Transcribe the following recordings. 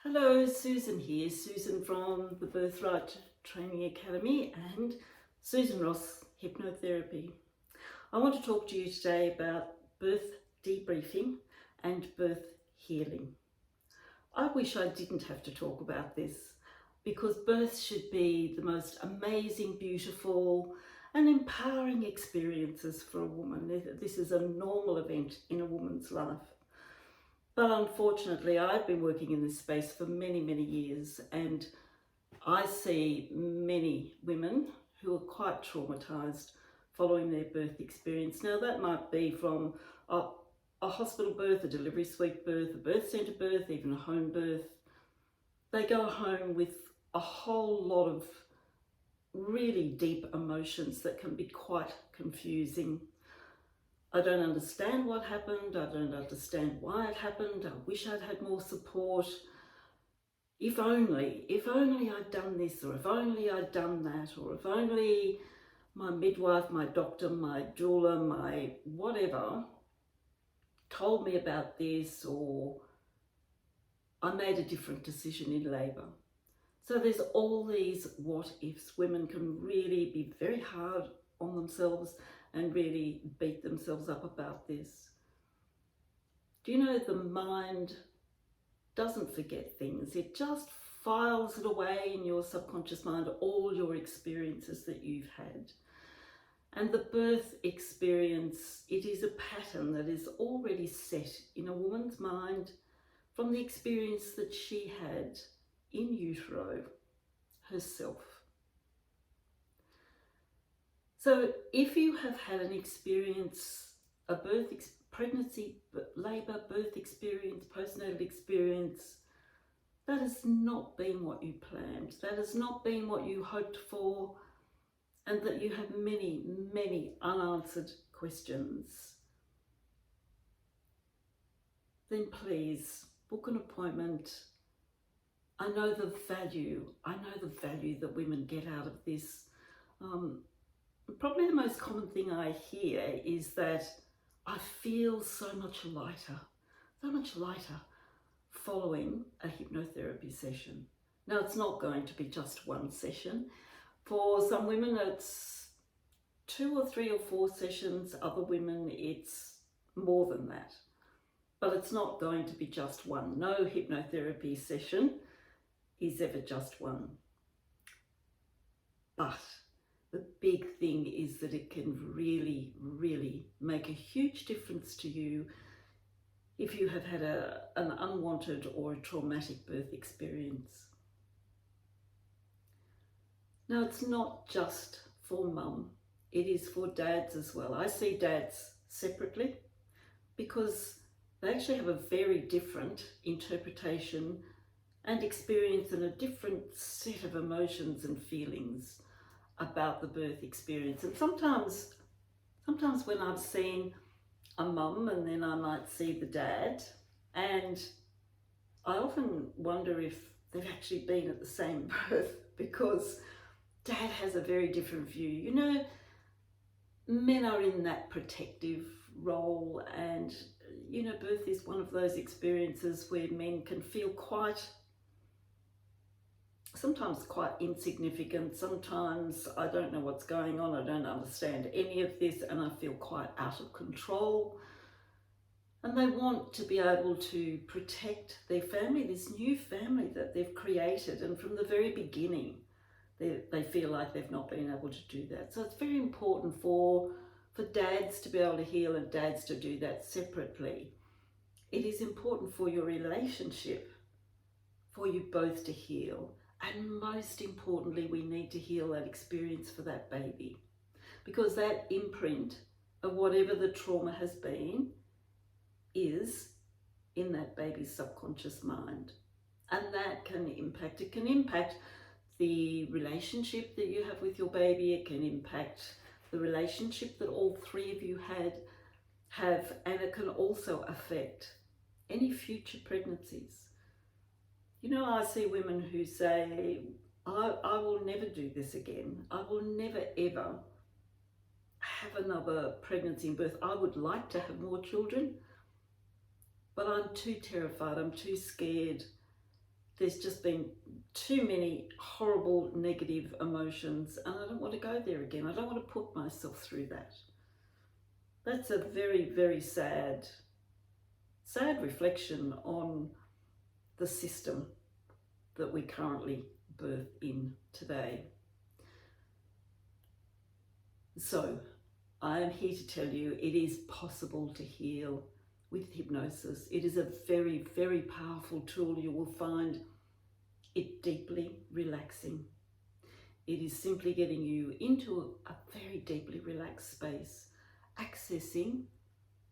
Hello, Susan here, Susan from the Birthright Training Academy and Susan Ross Hypnotherapy. I want to talk to you today about birth debriefing and birth healing. I wish I didn't have to talk about this because birth should be the most amazing, beautiful and empowering experiences for a woman. This is a normal event in a woman's life. But unfortunately, I've been working in this space for many, many years, and I see many women who are quite traumatised following their birth experience. Now, that might be from a hospital birth, a delivery suite birth, a birth centre birth, even a home birth. They go home with a whole lot of really deep emotions that can be quite confusing. I don't understand what happened. I don't understand why it happened. I wish I'd had more support. If only I'd done this, or if only I'd done that, or if only my midwife, my doctor, my doula, my whatever told me about this, or I made a different decision in labour. So there's all these what ifs. Women can really be very hard on themselves and really beat themselves up about this. Do you know the mind doesn't forget things? It just files it away in your subconscious mind, all your experiences that you've had. And the birth experience, it is a pattern that is already set in a woman's mind from the experience that she had in utero herself. So if you have had an experience, a pregnancy, labour, birth experience, postnatal experience, that has not been what you planned, that has not been what you hoped for, and that you have many, many unanswered questions, then please book an appointment. I know the value that women get out of this. Probably the most common thing I hear is that I feel so much lighter following a hypnotherapy session. Now, it's not going to be just one session. For some women, it's 2 or 3 or 4 sessions. Other women, it's more than that. But it's not going to be just one. No hypnotherapy session is ever just one. But the big thing is that it can really, really make a huge difference to you if you have had an unwanted or a traumatic birth experience. Now, it's not just for mum, it is for dads as well. I see dads separately because they actually have a very different interpretation and experience and a different set of emotions and feelings about the birth experience. And sometimes when I've seen a mum and then I might see the dad, and I often wonder if they've actually been at the same birth, because dad has a very different view. You know, men are in that protective role, and you know, birth is one of those experiences where men can feel sometimes quite insignificant. Sometimes I don't know what's going on, I don't understand any of this, and I feel quite out of control. And they want to be able to protect their family, this new family that they've created, and from the very beginning they feel like they've not been able to do that. So it's very important for dads to be able to heal and dads to do that separately. It is important for your relationship, for you both to heal. And most importantly, we need to heal that experience for that baby, because that imprint of whatever the trauma has been is in that baby's subconscious mind. And that can impact, the relationship that you have with your baby. It can impact the relationship that all 3 of you have, and it can also affect any future pregnancies. You know, I see women who say, I will never do this again. I will never ever have another pregnancy and birth. I would like to have more children, but I'm too terrified, I'm too scared. there's just been too many horrible negative emotions, and I don't want to go there again. I don't want to put myself through that. That's a very, very sad reflection on the system that we currently birth in today. So I am here to tell you it is possible to heal with hypnosis. It is a very, very powerful tool. You will find it deeply relaxing. It is simply getting you into a very deeply relaxed space, accessing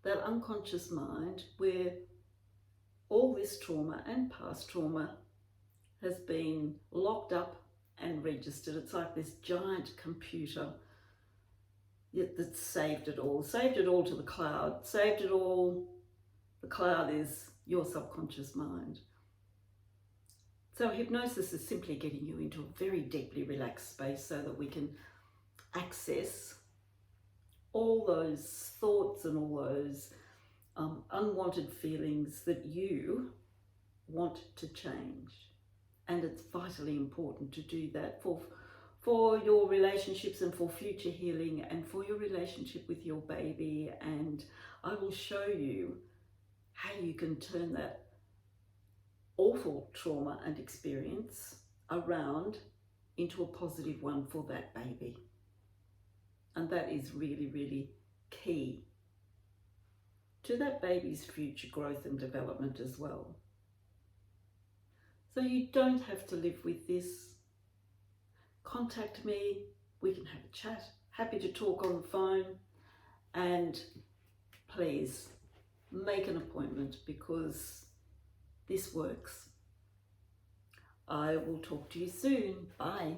that unconscious mind where all this trauma and past trauma has been locked up and registered. It's like this giant computer that saved it all to the cloud, saved it all. The cloud is your subconscious mind. So hypnosis is simply getting you into a very deeply relaxed space so that we can access all those thoughts and all those unwanted feelings that you want to change. And it's vitally important to do that for your relationships and for future healing and for your relationship with your baby. And I will show you how you can turn that awful trauma and experience around into a positive one for that baby. And that is really, really key to that baby's future growth and development as well. So you don't have to live with this. Contact me, we can have a chat. Happy to talk on the phone, and please make an appointment because this works. I will talk to you soon. Bye.